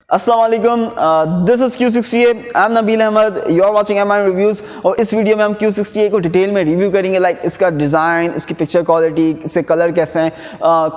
अस्सलाम वालेकुम, this is Q60A। I am Nabeel Ahmed, you are watching M I reviews. और इस वीडियो में हम Q60A को डिटेल में रिव्यू करेंगे, लाइक इसका डिज़ाइन, इसकी पिक्चर क्वालिटी, इसके कलर कैसे हैं,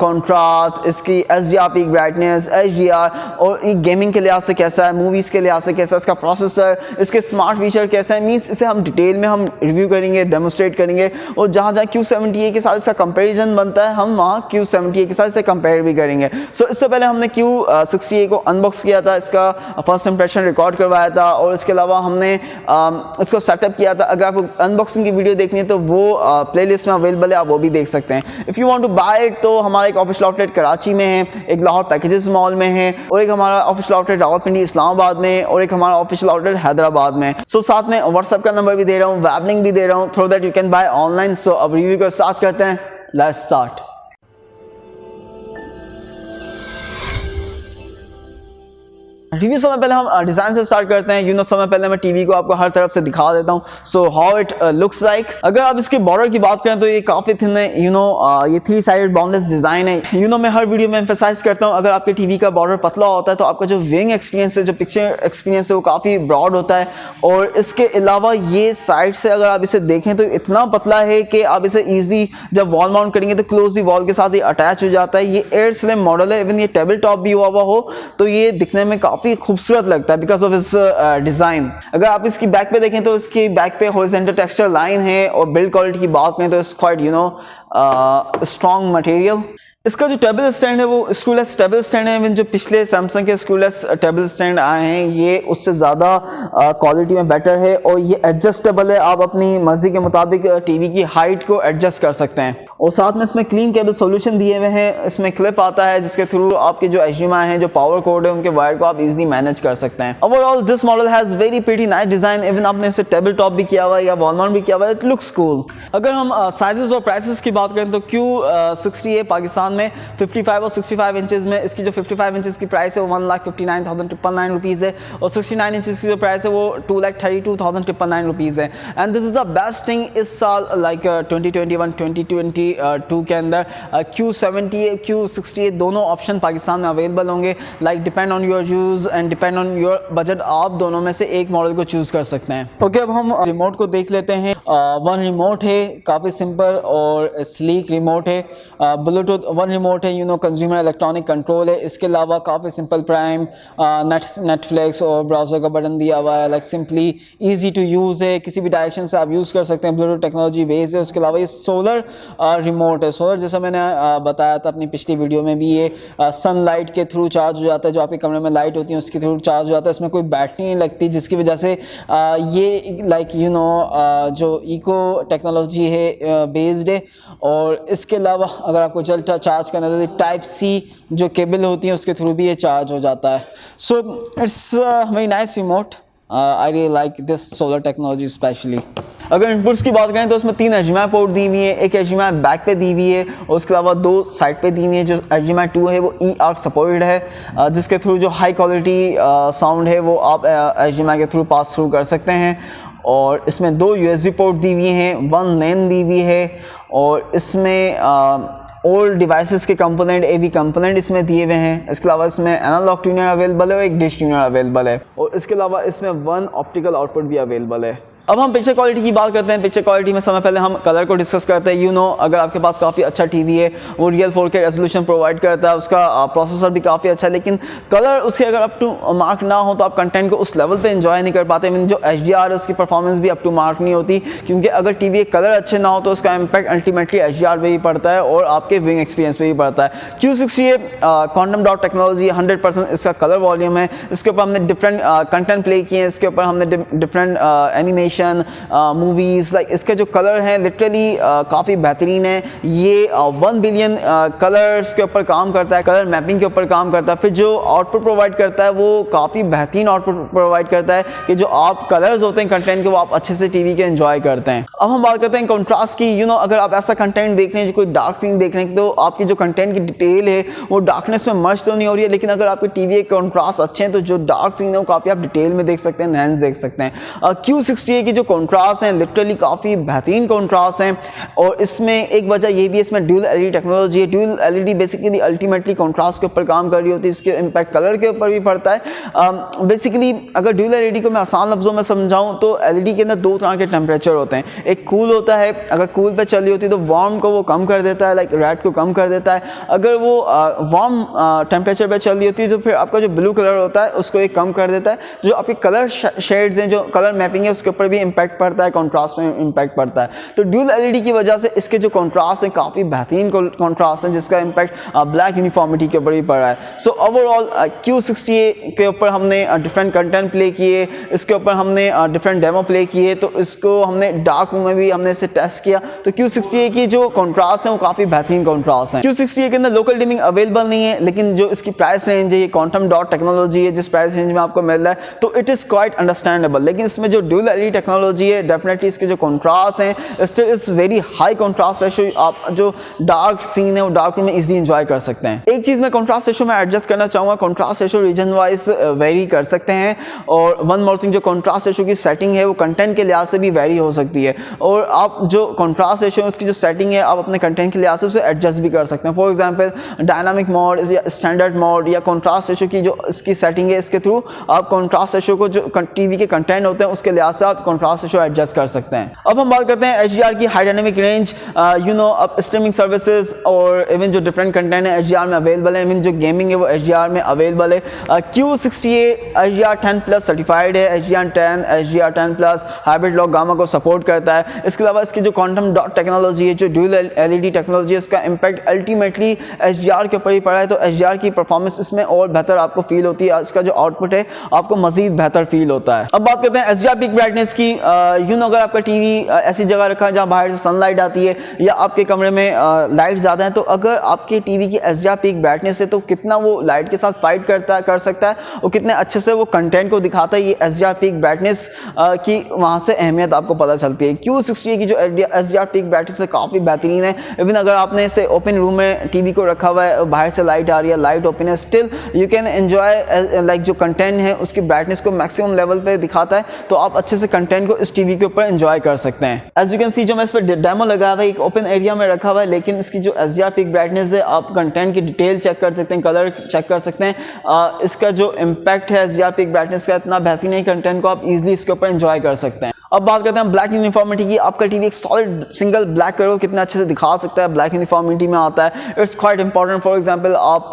कॉन्ट्रास्ट, इसकी HDR पीक ब्राइटनेस, HDR, और ये गेमिंग के लिहाज से कैसा है, मूवीज़ के लिहाज से कैसा है, इसका प्रोसेसर, इसके स्मार्ट फीचर कैसा है। मीन्स इसे हम डिटेल में हम रिव्यू करेंगे, डेमोस्ट्रेट करेंगे, और जहाँ जहाँ Q70A के साथ इसका कंपेरिजन बनता है हम वहाँ Q70A के साथ इसे कंपेयर भी करेंगे। सो इससे पहले हमने Q60A को अनबॉक्स किया था, इसका फर्स्ट इंप्रेशन रिकॉर्ड करवाया था, और इसके अलावा हमने इसको सेटअप किया था। अगर आपको अनबॉक्सिंग की वीडियो देखनी है तो वो प्लेलिस्ट में अवेलेबल है, आप वो भी देख सकते हैं। If you want to buy it तो हमारा एक ऑफिशियल आउटलेट कराची में है, एक लाहौर पैकेजेस मॉल में है, और एक हमारा ऑफिशियल आउटलेट रावलपिंडी इस्लामाबाद में, और एक हमारा ऑफिशियल आउटलेट हैदराबाद में। सो साथ में व्हाट्सएप का नंबर भी दे रहा हूँ, वेब लिंक भी दे रहा हूँ, through that you can buy online. So अब रिव्यू को स्टार्ट करते हैं, लेट्स स्टार्ट। रिव्यू समय पहले हम डिज़ाइन से स्टार्ट करते हैं। समय पहले मैं टीवी को आपको हर तरफ से दिखा देता हूँ, so how it looks like. अगर आप इसके बॉर्डर की बात करें तो ये काफ़ी थिन है, ये 3 साइडेड बाउंडलेस डिज़ाइन है। मैं हर वीडियो में एम्फेसाइज करता हूँ, अगर आपके टीवी का बॉर्डर पतला होता है तो आपका जो व्यूइंग एक्सपीरियंस है, जो पिक्चर एक्सपीरियंस है, वो काफ़ी ब्रॉड होता है। और इसके अलावा ये साइड से अगर आप इसे देखें तो इतना पतला है कि आप इसे ईजिली जब वॉल माउंट करेंगे तो क्लोजली वॉल के साथ ही अटैच हो जाता है। ये एयर स्लिम मॉडल है, इवन ये टेबल टॉप भी हुआ हो तो ये दिखने में काफ़ी खूबसूरत लगता है बिकॉज ऑफ इस डिज़ाइन। अगर आप इसकी बैक पे देखें तो इसकी बैक पे हॉरिजॉन्टल टेक्सचर लाइन है, और बिल्ड क्वालिटी की बात करें तो इट्स क्वाइट स्ट्रॉन्ग मटेरियल। इसका जो टेबल स्टैंड है वो स्क्रूलेस टेबल स्टैंड है। इवन जो पिछले सैमसंग के स्क्रूलेस टेबल स्टैंड आए हैं ये उससे ज़्यादा क्वालिटी में बेटर है, और ये एडजस्टेबल है, आप अपनी मर्जी के मुताबिक टीवी की हाइट को एडजस्ट कर सकते हैं। और साथ में इसमें क्लीन केबल सॉल्यूशन दिए हुए हैं, इसमें क्लिप आता है जिसके थ्रू आपके जो HDMI हैं, जो पावर कोड है, उनके वायर को आप इजीली मैनेज कर सकते हैं। Overall this model has very pretty nice design. Even आपने इसे टेबल टॉप भी किया हुआ है या वॉल माउंट भी किया हुआ है, इट लुक्स कूल। अगर हम साइजेस और प्राइसेस की बात करें तो Q60A पाकिस्तान में 55 और 65 इंचेस में, इसकी जो 55 इंचेस की प्राइस है वो 1,59,999 रुपीज़ है, और 69 इंचेस की जो प्राइस है वो 2,32,999 रुपीज़ है। And this is the best thing इस साल, लाइक 2021-2022 के अंदर Q70A Q60A दोनों ऑप्शन पाकिस्तान में अवेलेबल होंगे। Like depend on your use and depend on your budget, आप दोनों में से एक मॉडल को चूज़ कर सकते हैं। ओके, अब हम रिमोट को देख लेते हैं। वन रिमोट है, काफ़ी सिंपल और स्लीक रिमोट है। ब्लूटूथ वन रिमोट है, कंज्यूमर इलेक्ट्रॉनिक कंट्रोल है। इसके अलावा काफ़ी सिंपल प्राइम, नेटफ्लिक्स और ब्राउज़र का बटन दिया हुआ है। Like simply easy to use है, किसी भी डायरेक्शन से आप यूज़ कर सकते हैं। ब्लूटूथ टेक्नोलॉजी बेस्ड है। उसके अलावा ये सोलर रिमोट है। सोलर जैसा मैंने बताया था अपनी पिछली वीडियो में भी, ये सनलाइट के थ्रू चार्ज हो जाता है। जो आपके कमरे में लाइट होती है उसके थ्रू चार्ज हो जाता है। इसमें कोई बैटरी नहीं लगती, जिसकी वजह से ये लाइक जो इको टेक्नोलॉजी है बेस्ड है। और इसके अलावा अगर आपको जल्द चार्ज करना है तो टाइप C जो केबल होती है उसके थ्रू भी ये चार्ज हो जाता है। So it's very nice remote. I really like this solar technology specially. अगर इनपुट्स की बात करें तो इसमें 3 HDMI पोर्ट दी हुई है, एक HDMI बैक पे दी हुई है, और उसके अलावा 2 साइड पे दी हुई है। जो HDMI 2 है वो eARC सपोर्टेड है, जिसके थ्रू जो हाई क्वालिटी साउंड है वो आप HDMI के थ्रू पास थ्रू कर सकते हैं। और इसमें 2 USB पोर्ट दी हुई हैं, 1 LAN दी हुई है, और इसमें ओल्ड डिवाइसेस के कंपोनेंट AV कंपोनेंट इसमें दिए हुए हैं। इसके अलावा इसमें एनालॉग ट्यूनर अवेलेबल है और एक डिश ट्यूनर अवेलेबल है, और इसके अलावा इसमें 1 ऑप्टिकल आउटपुट भी अवेलेबल है। अब हम पिक्चर क्वालिटी की बात करते हैं। पिक्चर क्वालिटी में समय पहले हम कलर को डिस्कस करते हैं। अगर आपके पास काफ़ी अच्छा टीवी है, वो रियल 4K रेजोल्यूशन प्रोवाइड करता है, उसका प्रोसेसर भी काफ़ी अच्छा है, लेकिन कलर उसके अगर अप टू मार्क ना हो तो आप कंटेंट को उस लेवल पे एंजॉय नहीं कर पाते। मीन जो HDR है उसकी परफॉर्मेंस भी अप टू मार्क नहीं होती, क्योंकि अगर टीवी के कलर अच्छे ना हो तो उसका इम्पैक्ट अल्टीमेटली HDR पे ही पड़ता है और आपके व्यूइंग एक्सपीरियंस पे ही पड़ता है। Q60A क्वांटम डॉट टेक्नोलॉजी 100% इसका कलर वॉल्यूम है। इसके ऊपर हमने डिफरेंट कंटेंट प्ले किए हैं, इसके ऊपर हमने डिफरेंट एनिमेशन मूवीज़, लाइक इसके जो कलर हैं लिटरली काफ़ी बेहतरीन है। ये 1 बिलियन कलर्स के ऊपर काम करता है, कलर मैपिंग के ऊपर काम करता है। फिर जो आउटपुट प्रोवाइड करता है वो काफ़ी बेहतरीन आउटपुट प्रोवाइड करता है कि जो आप कलर्स होते हैं कंटेंट के वो आप अच्छे से टीवी के एंजॉय करते हैं। अब हम बात करते हैं कंट्रास्ट की। अगर आप ऐसा कंटेंट देख रहे हैं, जो कोई डार्क सीन देख रहे हैं, तो आपकी जो कंटेंट की डिटेल है वो डार्कनेस में मर्ज तो नहीं हो रही है, लेकिन अगर आपके टीवी के कंट्रास्ट अच्छे हैं तो जो डार्क सीन है वो काफ़ी आप डिटेल में देख सकते हैं, एनहांस देख सकते हैं। Q60A Q68 की जो कॉन्ट्रास्ट हैं लिटरली काफ़ी बेहतरीन कॉन्ट्रास्ट हैं, और इसमें एक वजह ये भी है, इसमें ड्यूल एलईडी टेक्नोलॉजी है। Dual LED basically ultimately contrast के ऊपर काम कर रही होती है, इसके इम्पैक्ट कलर के ऊपर भी पड़ता है। बेसिकली अगर ड्यूल एलईडी को मैं आसान लफ्ज़ों में समझाऊँ तो एलईडी के अंदर दो तरह के टेम्परेचर होते हैं। एक कूल होता है, अगर कूल पे चली होती है तो वार्म को वो कम कर देता है, लाइक रेड को कम कर देता है। अगर वो वार्म टेम्परेचर पे चल रही होती है तो फिर आपका जो ब्लू कलर होता है उसको एक कम कर देता है। जो आपके कलर शेड्स हैं, जो कलर मैपिंग है, उसके ऊपर भी इम्पैक्ट पड़ता है, कॉन्ट्रास्ट में इम्पैक्ट पड़ता है। तो ड्यूल एलईडी की वजह से इसके जो कॉन्ट्रास्ट हैं काफ़ी बेहतरीन कॉन्ट्रास्ट हैं, जिसका इम्पैक्ट ब्लैक यूनिफॉर्मिटी के ऊपर भी पड़ रहा है। सो ओवरऑल Q68 के ऊपर हमने डिफरेंट कंटेंट प्ले किए, इसके ऊपर हमने डिफरेंट डेमो प्ले किए, तो इसको हमने डार्क रूम में भी हमने इसे टेस्ट किया। तो Q68 की जो कॉन्ट्रास्ट है वो काफ़ी बेहतरीन कॉन्ट्रास्ट है। Q68 के अंदर लोकल डिमिंग अवेलेबल नहीं है, लेकिन जो इसकी प्राइस रेंज है, ये क्वांटम डॉट टेक्नोलॉजी है, जिस प्राइस रेंज में आपको मिल रहा है, तो इट इज़ क्वाइट अंडरस्टैंडेबल। लेकिन इसमें जो ड्यूल एलईडी टेक्नोलॉजी है, डेफिनेटली इसके जो कॉन्ट्रास्ट हैं still is very high contrast ratio. आप जो डार्क सीन है वो डार्क रूम में इजीली इंजॉय कर सकते हैं। एक चीज़ मैं कॉन्ट्रास्ट रेशो में एडजस्ट करना चाहूँगा, contrast ratio region wise very कर सकते हैं। और वन मोर थिंग, जो कॉन्ट्रास्ट रेशो की सेटिंग है वो कंटेंट के लिहाज से भी वेरी हो सकती है, और आप जो कॉन्ट्रास्ट रेशो उसकी जो सेटिंग है आप अपने कंटेंट के लिहाज से उसे एडजस्ट भी कर सकते हैं। फॉर एग्जांपल डायनामिक मोड या स्टैंडर्ड मोड या कॉन्ट्रास्ट रेशो की जो इसकी सेटिंग है, इसके थ्रू आप कॉन्ट्रास्ट रेशो को जो टीवी के कंटेंट होते हैं उसके लिहाज से आप कॉन्ट्रास्ट रेशो एडजस्ट कर सकते हैं। अब हम बात करते हैं HDR की हाई डायनेमिक रेंज। अब स्ट्रीमिंग सर्विसेज और इवन जो डिफरेंट कंटेंट है HDR में अवेलेबल है, इवन जो गेमिंग है वो HDR में अवेलेबल है। Q68 HDR10+ सर्टिफाइड है, HDR10 HDR10+ hybrid lock gamma को सपोर्ट करता है। इसके अलावा इसकी जो क्वांटम डॉट टेक्नोलॉजी है, जो ड्यूल एलईडी टेक्नोलॉजी है, उसका इम्पैक्ट अल्टीमेटली HDR के ऊपर ही पड़ा है, तो HDR की परफॉर्मेंस इसमें और बेहतर आपको फील होती है, इसका जो आउटपुट है आपको मजीद बेहतर फील होता है। अब बात करते हैं HDR पीक ब्राइटनेस की। अगर आपका टीवी ऐसी जगह रखा है जहाँ बाहर से सनलाइट आती है या आपके कमरे में लाइट ज़्यादा है, तो अगर आपके टीवी की HDR पीक ब्राइटनेस है तो कितना वो लाइट के साथ फाइट कर सकता है और कितने अच्छे से वो कंटेंट को दिखाता है, ये HDR पीक ब्राइटनेस की वहाँ से अहमियत आपको पता चलती है। Q68 की जो HDR पीक ब्राइटनेस है काफ़ी बेहतरीन है। इवन अगर आपने इसे ओपन रूम में टीवी को रखा हुआ है, बाहर से लाइट आ रही है, लाइट ओपन है, still you can enjoy like जो कंटेंट है उसकी ब्राइटनेस को मैक्सिमम लेवल पे दिखाता है, तो आप अच्छे से कंटेंट को इस टीवी के ऊपर एंजॉय कर सकते हैं। एज यू कैन सी, जो मैं इस पर डेमो लगा हुआ है एक ओपन एरिया में रखा हुआ है, लेकिन इसकी जो HDR पीक ब्राइटनेस है आप कंटेंट की डिटेल चेक कर सकते हैं, कलर चेक कर सकते हैं। इसका जो इम्पैक्ट है HDR पीक ब्राइटनेस का इतना बेहतरीन है, कंटेंट को आप इजीली इसके ऊपर एंजॉय कर सकते हैं। अब बात करते हैं ब्लैक यूनिफॉर्मिटी की। आपका टीवी एक सॉलिड सिंगल ब्लैक कलर को कितना अच्छे से दिखा सकता है, ब्लैक यूनिफॉर्मिटी में आता है। It's quite important. For example आप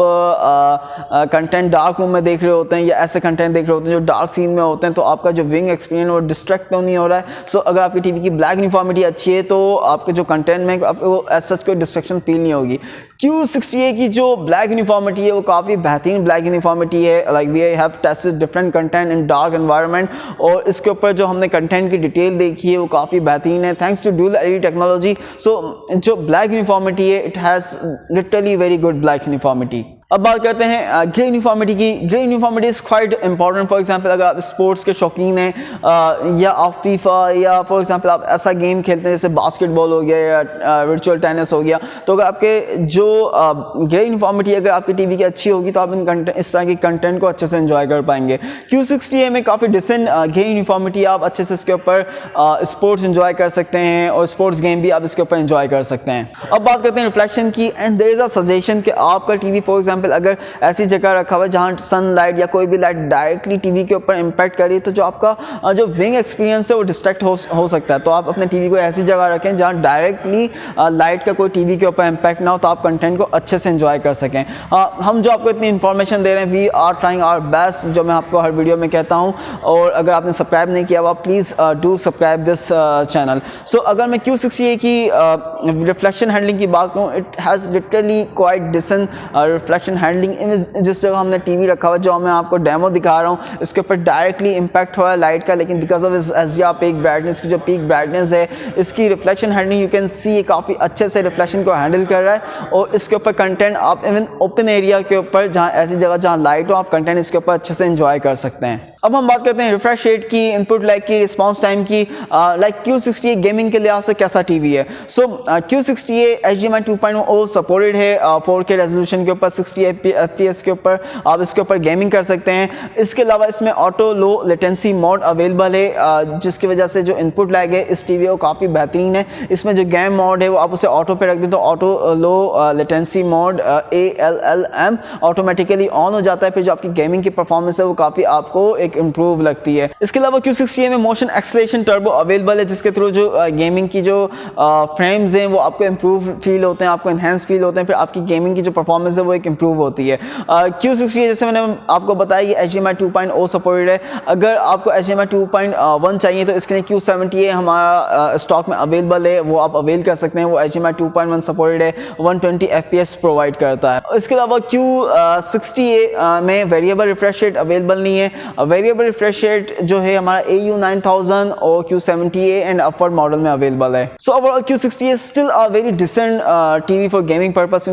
कंटेंट डार्क रूम में देख रहे होते हैं या ऐसे कंटेंट देख रहे होते हैं जो डार्क सीन में होते हैं, तो आपका जो विंग एक्सपीरियंस वो डिस्ट्रैक्ट तो नहीं हो रहा है। सो अगर आपकी टीवी की ब्लैक यूनिफॉर्मिटी अच्छी है तो आपके जो कंटेंट में आपको एज सच कोई डिस्ट्रैक्शन फील नहीं होगी। Q68 की जो ब्लैक यूनिफॉर्मिटी है वो काफ़ी बेहतरीन ब्लैक यूनिफॉर्मिटी है। Like we have tested different content in dark environment, और इसके ऊपर जो हमने कंटेंट की डिटेल देखी है वो काफ़ी बेहतरीन है thanks to dual LED technology. So जो ब्लैक यूनिफॉर्मिटी है it has literally very good black uniformity. अब बात करते हैं ग्रे यूनिफॉर्मिटी की। Grey uniformity is quite important. For example अगर आप स्पोर्ट्स के शौकीन हैं या आप फीफा या फॉर एग्जांपल आप ऐसा गेम खेलते हैं जैसे बास्केटबॉल हो गया या वर्चुअल टेनिस हो गया, तो अगर आपके जो ग्रे यूनिफॉर्मिटी अगर आपकी टीवी की अच्छी होगी तो आप इस तरह के कंटेंट को अच्छे से एंजॉय कर पाएंगे। Q68 में काफ़ी डिसेंट ग्रे यूनिफॉर्मिटी, आप अच्छे से इसके ऊपर स्पोर्ट्स एंजॉय कर सकते हैं और स्पोर्ट्स गेम भी आप इसके ऊपर एंजॉय कर सकते हैं। अब बात करते हैं रिफ्लेक्शन की। And there is a suggestion कि आपका टीवी फॉर एग्जांपल अगर ऐसी जगह रखा हुआ है जहाँ सनलाइट या कोई भी लाइट डायरेक्टली टीवी के ऊपर इम्पैक्ट करी, तो जो आपका जो विंग एक्सपीरियंस है वो डिस्ट्रैक्ट हो सकता है। तो आप अपने टीवी को ऐसी जगह रखें जहाँ डायरेक्टली लाइट का कोई टीवी के ऊपर इम्पैक्ट ना हो, तो आप कंटेंट को अच्छे से एंजॉय कर सकें। हम जो आपको इतनी इन्फॉर्मेशन दे रहे हैं, we are trying our best, जो मैं आपको हर वीडियो में कहता हूँ। और अगर आपने सब्सक्राइब नहीं किया हुआ please do subscribe this channel. So अगर मैं Q68 की रिफ्लेक्शन हैंडलिंग की बात करूँ, it has literally quite decent reflection handling. जिस जगह हमने टीवी रखा हुआ, जो मैं आपको डेमो दिखा रहा हूँ, इसके ऊपर डायरेक्टली इम्पैक्ट हो रहा है लाइट का, लेकिन बिकॉज ऑफ इस HDR पीक ब्राइटनेस की जो पीक ब्राइटनेस है, इसकी रिफ्लेक्शन हैंडलिंग यू कैन सी काफ़ी अच्छे से रिफ्लेक्शन को हैंडल कर रहा है। और इसके ऊपर कंटेंट आप इवन ओपन एरिया के ऊपर जहाँ ऐसी जगह जहाँ लाइट हो, आप कंटेंट इसके ऊपर अच्छे से एंजॉय कर सकते हैं। अब हम बात करते हैं रिफ्रेश रेट की, इनपुट लैग की, रिस्पांस टाइम की। लाइक Q68 गेमिंग के लिहाज से कैसा टीवी है? सो Q68 HDMI 2.0 सपोर्टेड है 4K रेजोल्यूशन के ऊपर, 60 FPS के ऊपर आप इसके ऊपर गेमिंग कर सकते हैं। इसके अलावा इसमें auto low latency mode available है, जिसकी वजह से जो इनपुट लैग है इस टीवी को काफ़ी बेहतरीन है। इसमें जो गेम मोड है वो आप उसे ऑटो पे रख दें तो auto low latency mode ALLM automatically on हो जाता है, फिर जो आपकी गेमिंग की परफॉर्मेंस है वो काफ़ी आपको एक इम्प्रूव लगती है। इसके अलावा Q68 में मोशन एक्सेलरेशन टर्बो अवेलेबल है, जिसके थ्रू जो गेमिंग की जो फ्रेम्स हैं वो आपको इम्प्रूव फील होते हैं, आपको इन्हेंस फील होते हैं, फिर आपकी गेमिंग की जो परफॉर्मेंस है वो एक इम्प्रूव होती है। Q68 जैसे मैंने आपको बताया ये HDMI 2.0 सपोर्टेड है। अगर आपको HDMI 2.1 चाहिए तो इसके लिए Q70 हमारा स्टॉक में अवेलेबल है, वो आप अवेल कर सकते हैं। वो HDMI 2.1 सपोर्टेड है, 120 FPS प्रोवाइड करता है। इसके अलावा Q60 में वेरिएबल रिफ्रेश रेट अवेलेबल नहीं है। वेरिएबल रिफ्रेश रेट जो है हमारा AU 9000 और Q70 एंड अपवर्ड मॉडल में अवेलेबल है। So overall Q60 still a very decent TV for gaming purpose,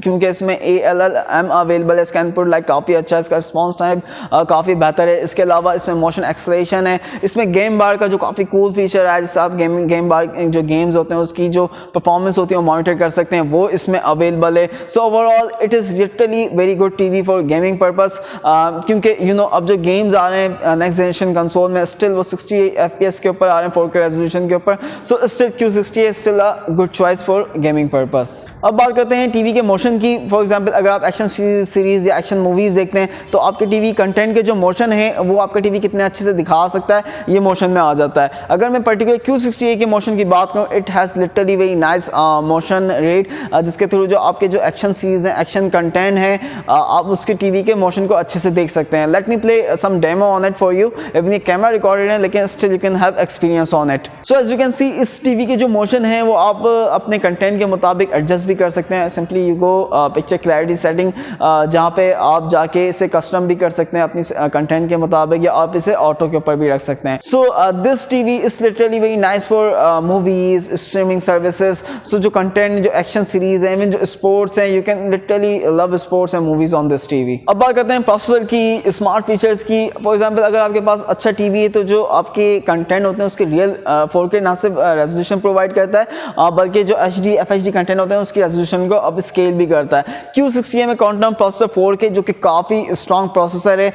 क्योंकि इसमें ALLM अवेलेबल है। इसका इनपुट लाइक काफ़ी अच्छा है, इसका रिस्पॉन्स टाइम काफ़ी बेहतर है। इसके अलावा इसमें मोशन एक्सेलरेशन है, इसमें गेम बार का जो काफ़ी कूल फीचर है, जिससे आप गेम बार जो गेम्स होते हैं उसकी जो परफॉर्मेंस होती है वो मॉनिटर कर सकते हैं, वो इसमें अवेलेबल है। So overall it is literally very good TV for gaming purpose, क्योंकि अब जो गेम्स आ रहे हैं नेक्स्ट जनरेशन कंसोल में स्टिल वो 60 FPS के ऊपर आ रहे हैं 4K रेजोल्यूशन के ऊपर। So still Q60 still a good choice for gaming purpose. अब बात करते हैं टीवी के मोशन की। फॉर एग्जांपल अगर आप एक्शन सीरीज या एक्शन मूवीज़ देखते हैं तो आपके टीवी कंटेंट के जो मोशन है वो आपका टीवी कितने अच्छे से दिखा सकता है, ये मोशन में आ जाता है। अगर मैं पर्टिकुलर Q68 के मोशन की बात करूँ, it has literally very nice motion rate, जिसके थ्रू जो आपके जो एक्शन सीरीज हैं, एक्शन कंटेंट है, आप उसके टीवी के मोशन को अच्छे से देख सकते हैं। Let me play some demo on it for you. Even ये कैमरा रिकॉर्डेड है लेकिन still you can have experience on it. So as you can see इस टीवी के जो मोशन है वो आप अपने कंटेंट के मुताबिक एडजस्ट भी कर सकते हैं। Simply you go picture clarity setting, जहाँ पे आप जाके इसे कस्टम भी कर सकते हैं अपनी कंटेंट के मुताबिक, या आप इसे ऑटो के ऊपर भी रख सकते हैं। So this TV is literally very nice for movies, streaming services. So जो कंटेंट, जो एक्शन सीरीज है, इवन जो स्पोर्ट्स हैं, you can literally love sports and movies on this TV. अब बात करते हैं प्रोसेसर की, स्मार्ट फीचर्स की। फॉर एग्जाम्पल अगर आपके पास अच्छा टीवी है तो जो आपके कंटेंट होते हैं उसके रियल 4K ना सिर्फ रेजोल्यूशन प्रोवाइड करता है बल्कि जो HD FHD कंटेंट होते हैं उसकी रेजोल्यूशन को अब स्केल भी करता है। Q60 में क्वांटम प्रोसेसर 4K जो कि काफ़ी स्ट्रॉन्ग प्रोसेसर है,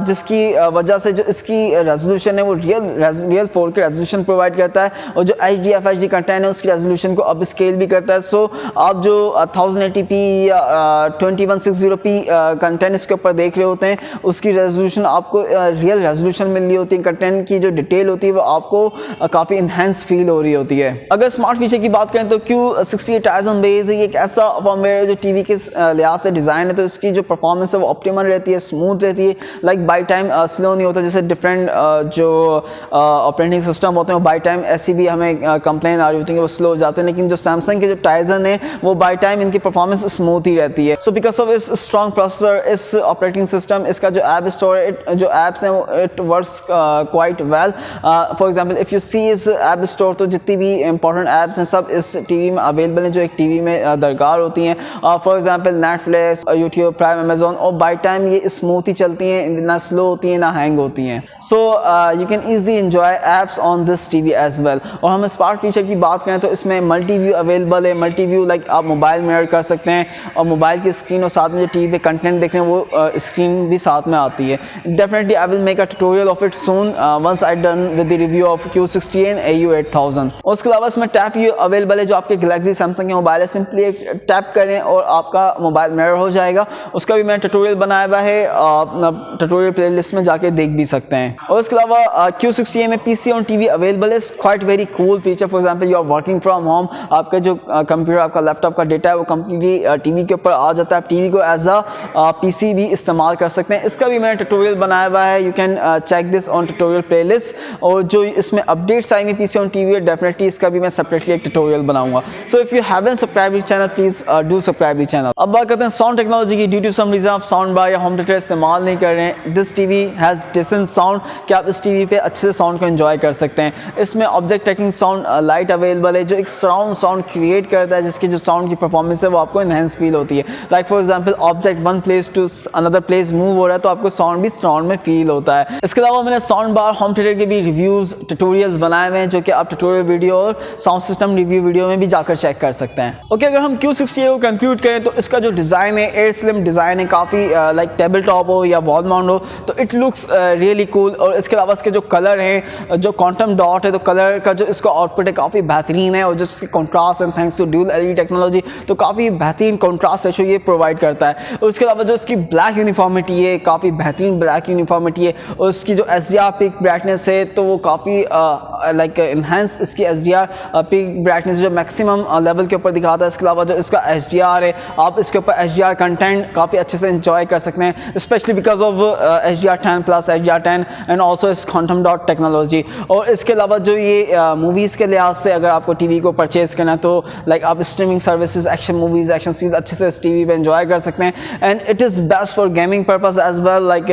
जिसकी वजह से जो इसकी रेजोल्यूशन है वो रियल 4K रेजोल्यूशन प्रोवाइड करता है, और जो HD FHD कंटेंट है उसकी रेजोल्यूशन को अब स्केल भी करता है। सो आप जो 1080p या 2160p कंटेंट इसके ऊपर देख रहे होते हैं उसकी रेजोल्यूशन आपको रियल रेजोल्यूशन मिल रही होती है, कंटेंट की जो डिटेल होती है वो आपको काफ़ी इन्हेंस फील हो रही होती है। अगर स्मार्ट फीचर की बात करें तो Q68 टाइजन बेस है, ये एक ऐसा फॉर्मवेयर है जो टीवी के लिहाज से डिज़ाइन है तो इसकी जो परफॉर्मेंस है वो ऑप्टिमल रहती है, स्मूथ रहती है, लाइक बाई टाइम स्लो नहीं होता। जैसे डिफरेंट जो ऑपरेटिंग सिस्टम होते हैं बाई टाइम ऐसी भी हमें कंप्लेन आ रही होती है कि वो स्लो हो जाते हैं, लेकिन जो सैमसंग के जो टाइजन है वो बाई टाइम इनकी परफॉर्मेंस स्मूथ ही रहती है। सो बिकॉज ऑफ इस स्ट्रॉन्ग प्रोसेसर, इस ऑपरेटिंग सिस्टम, इसका जो ऐप स्टोर है, जो ऐप्स हैं वो it works quite well. For example if you see इस ऐप स्टोर तो जितनी भी इंपॉर्टेंट ऐप्स हैं सब इस टीवी में अवेलेबल हैं जो एक टीवी में दरकार होती हैं। For example Netflix, YouTube, prime, Amazon, और बाई टाइम ये स्मूथ ही चलती हैं, ना स्लो होती हैं ना हैंग होती हैं। So you can easily enjoy apps on this TV as well. और हम स्मार्ट फीचर की बात करें तो इसमें मल्टी व्यू अवेलेबल है। मल्टी व्यू लाइक आप मोबाइल मिरर कर सकते हैं और मोबाइल की स्क्रीन और साथ में जो टीवी पे कंटेंट देख रहे हैं वो स्क्रीन भी साथ में आती है। Definitely I will make a tutorial of it soon once I done with the review of Q60 and AU 8000। और उसके अलावा इसमें टैप व्यू अवेलेबल है, जो आपके गैलेक्सी सैमसंग के मोबाइल है, सिंपली एक टैप करें और आपका मोबाइल मिरर हो जाएगा। उसका भी मैंने ट्यूटोरियल बनाया हुआ है, ट्यूटोरियल प्लेलिस्ट में जाके देख भी सकते हैं। और उसके अलावा Q60 में PC ऑन टीवी अवेलेबल है, quite very cool feature. For example you are working from home, आपका जो कंप्यूटर, आपका लैपटॉप का डेटा है वो कम्प्लीटली टीवी के ऊपर आ जाता है, आप टीवी को एज अ PC भी इस्तेमाल कर सकते हैं। इसका भी मैंने ट्यूटोरियल बनाया हुआ है, you can check this on tutorial playlist. और जो इसमें अपडेट्स आएंगे PC ऑन टीवी है, डेफिनेटली इसका भी मैं सेपरेटली एक ट्यूटोरियल बनाऊंगा। So if you haven't subscribe the channel please do subscribe the channel. अब बात करते हैं साउंड टेक्नोलॉजी की। ड्यू टू सम रीजन आप साउंड बार या होम थिएटर इस्तेमाल नहीं कर रहे हैं, this TV has decent sound, कि आप इस टीवी पे अच्छे से साउंड को एंजॉय कर सकते हैं। इसमें object tracking sound light available है जो एक सराउंड साउंड क्रिएट करता है, जिसकी जो साउंड की परफॉर्मेंस है वो आपको एनहेंस फील होती है। Like for example object one place to another place move हो रहा है तो आपको साउंड भी सराउंड में फील होता है। इसके अलावा मैंने साउंड बार, होम थिएटर के भी रिव्यूज़, ट्यूटोरियल्स बनाए हुए हैं जो कि आप ट्यूटोरियल वीडियो और साउंड सिस्टम रिव्यू वीडियो में भी जाकर चेक कर सकते हैं। ओके, अगर हम Q60A को कंक्लूड करें तो इसका जो डिज़ाइन है एयर स्लिम डिज़ाइन है, काफ़ी लाइक टेबल टॉप हो या वॉल माउंट हो तो इट लुक्स रियली कूल। और इसके अलावा इसके जो कलर हैं, जो क्वांटम डॉट है, तो कलर का जो इसका आउटपुट है काफ़ी बेहतरीन है और जो इसकी contrast and thanks to dual LED technology तो काफ़ी बेहतरीन कॉन्ट्रास्ट रेशो ये प्रोवाइड करता है। और उसके अलावा जो इसकी ब्लैक यूनिफॉर्मिटी है, काफ़ी बेहतरीन ब्लैक यूनिफॉर्मिटी है। और उसकी जो SDR पिक ब्राइटनेस है तो वो काफ़ी लाइक इन्हेंस इसकी SDR पिक ब्राइटनेस जो मैक्सिमम लेवल के ऊपर दिखाता है। इसके अलावा जो इसका HDR है, आप इसके ऊपर HDR कंटेंट काफ़ी अच्छे से इंजॉय कर सकते हैं, specially because of HDR10 plus HDR10 and also इस क्वांटम डॉट टेक्नोलॉजी। और इसके अलावा जो ये मूवीज़ के लिहाज से अगर आपको TV को परचेज़ करना है तो लाइक आप streaming services, action movies, action series अच्छे से इस TV पे एंजॉय कर सकते हैं। And it is best for gaming purpose as well. Like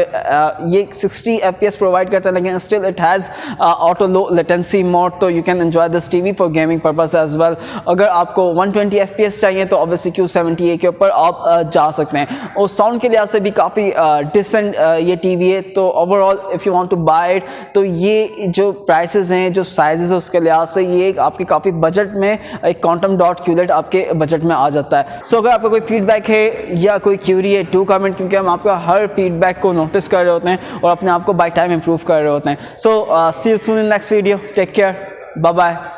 ये 60 FPS प्रोवाइड करता है लेकिन still it has auto low latency mode, तो you can enjoy this TV for gaming purpose as well. अगर आपको 120 FPS चाहिए तो ऑब्वियसली Q70A के ऊपर आप जा सकते हैं। और साउंड के लिहाज से भी काफ़ी डिसेंट ये TV है। तो overall if you want to buy it तो ये जो प्राइसेस हैं, जो साइजेस है उसके लिहाज से ये आपके काफ़ी बजट में एक क्वांटम डॉट QLED आपके बजट में आ जाता है। सो अगर आपका कोई फीडबैक है या कोई क्यूरी है टू कमेंट, क्योंकि हम आपका हर फीडबैक को नोटिस कर रहे होते हैं और अपने आप को बाय टाइम इंप्रूव कर रहे होते हैं। So see you soon in next video, take care, bye bye.